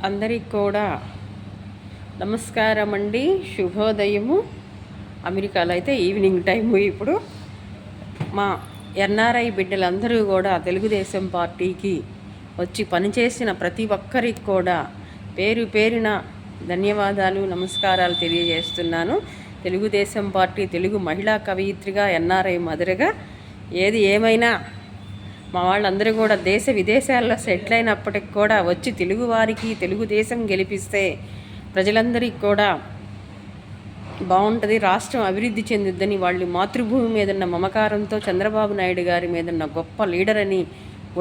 అందరికి కూడా నమస్కారం అండి. శుభోదయము. అమెరికాలో అయితే ఈవినింగ్ టైము. ఇప్పుడు మా ఎన్ఆర్ఐ బిడ్డలందరూ కూడా తెలుగుదేశం పార్టీకి వచ్చి పనిచేసిన ప్రతి ఒక్కరికి కూడా పేరు పేరున ధన్యవాదాలు, నమస్కారాలు తెలియజేస్తున్నాను. తెలుగుదేశం పార్టీ తెలుగు మహిళా కవయిత్రిగా, ఎన్ఆర్ఐ మదర్గా ఏది ఏమైనా మా వాళ్ళందరూ కూడా దేశ విదేశాల్లో సెటిల్ అయినప్పటికి కూడా వచ్చి తెలుగువారికి తెలుగుదేశం గెలిపిస్తే ప్రజలందరికీ కూడా బాగుంటుంది, రాష్ట్రం అభివృద్ధి చెందుద్దని వాళ్ళు మాతృభూమి మీదన్న మమకారంతో చంద్రబాబు నాయుడు గారి మీదన్న గొప్ప లీడర్ అని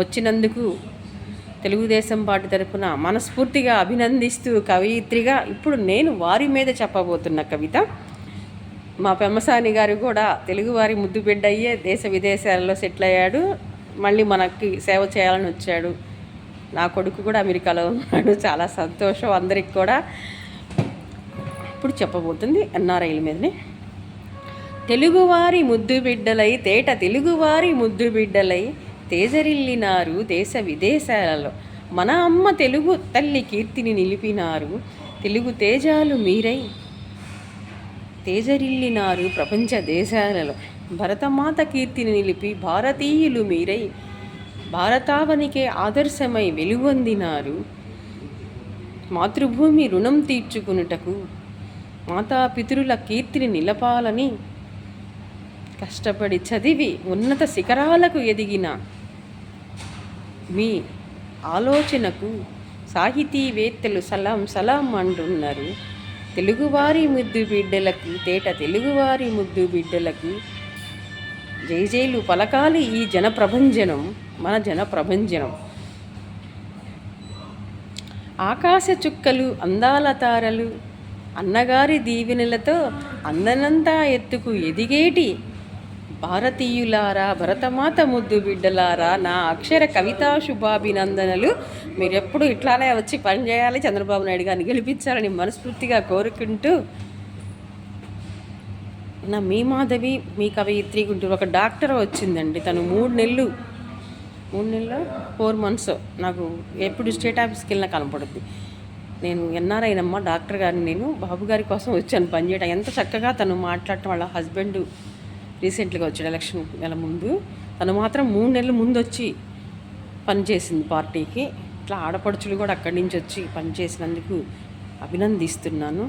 వచ్చినందుకు తెలుగుదేశం పార్టీ తరఫున మనస్ఫూర్తిగా అభినందిస్తూ కవయిత్రిగా ఇప్పుడు నేను వారి మీద చెప్పబోతున్న కవిత. మా పెమ్మసాని గారు కూడా తెలుగువారి ముద్దు బిడ్డ అయ్యే దేశ విదేశాల్లో సెటిల్ అయ్యాడు, మళ్ళీ మనకి సేవ చేయాలని వచ్చాడు. నా కొడుకు కూడా అమెరికాలో ఉన్నాడు. చాలా సంతోషం అందరికి కూడా. ఇప్పుడు చెప్పబోతుంది ఎన్ఆర్ఐల మీదనే. తెలుగువారి ముద్దు బిడ్డలై తేట తెలుగువారి ముద్దు బిడ్డలై తేజరిల్లినారు దేశ విదేశాలలో. మన అమ్మ తెలుగు తల్లి కీర్తిని నిలిపినారు. తెలుగు తేజాలు మీరై తేజరిల్లినారు ప్రపంచ దేశాలలో. భరతమాత కీర్తిని నిలిపి భారతీయులు మీరై భారతావనికే ఆదర్శమై వెలుగొందినారు. మాతృభూమి రుణం తీర్చుకునుటకు మాతాపితరుల కీర్తిని నిలపాలని కష్టపడి చదివి ఉన్నత శిఖరాలకు ఎదిగిన మీ ఆలోచనకు సాహితీవేత్తలు సలాం సలాం అంటున్నారు. తెలుగువారి ముద్దు బిడ్డలకు తేట తెలుగువారి ముద్దు బిడ్డలకు జైజైలు పలకాలి ఈ జనప్రభంజనం, మన జనప్రభంజనం. ఆకాశ చుక్కలు అందాల తారలు అన్నగారి దీవెనలతో అందనంతా ఎత్తుకు ఎదిగేటి భారతీయులారా, భరతమాత ముద్దు బిడ్డలారా, నా అక్షర కవితా శుభాభినందనలు. మీరెప్పుడు ఇట్లానే వచ్చి పనిచేయాలి, చంద్రబాబు నాయుడు గారిని గెలిపించాలని మనస్ఫూర్తిగా కోరుకుంటూ నా మీ మాధవి, మీ కవయిత్రి గుంటూరు. ఒక డాక్టర్ వచ్చిందండి, తను 3 నెలలు 4 మంత్స్ నాకు ఎప్పుడు స్టేట్ ఆఫీస్కి వెళ్ళినా కనపడుద్ది. నేను ఎన్ఆర్ఐనమ్మ, డాక్టర్ గారిని నేను బాబు గారి కోసం వచ్చాను పనిచేయడం. ఎంత చక్కగా తను మాట్లాడటం. వాళ్ళ హస్బెండ్ రీసెంట్గా వచ్చాడు ఎలక్షన్ నెల ముందు. తను మాత్రం 3 నెలల ముందు వచ్చి పనిచేసింది పార్టీకి. ఇట్లా ఆడపడుచులు కూడా అక్కడి నుంచి వచ్చి పనిచేసినందుకు అభినందిస్తున్నాను.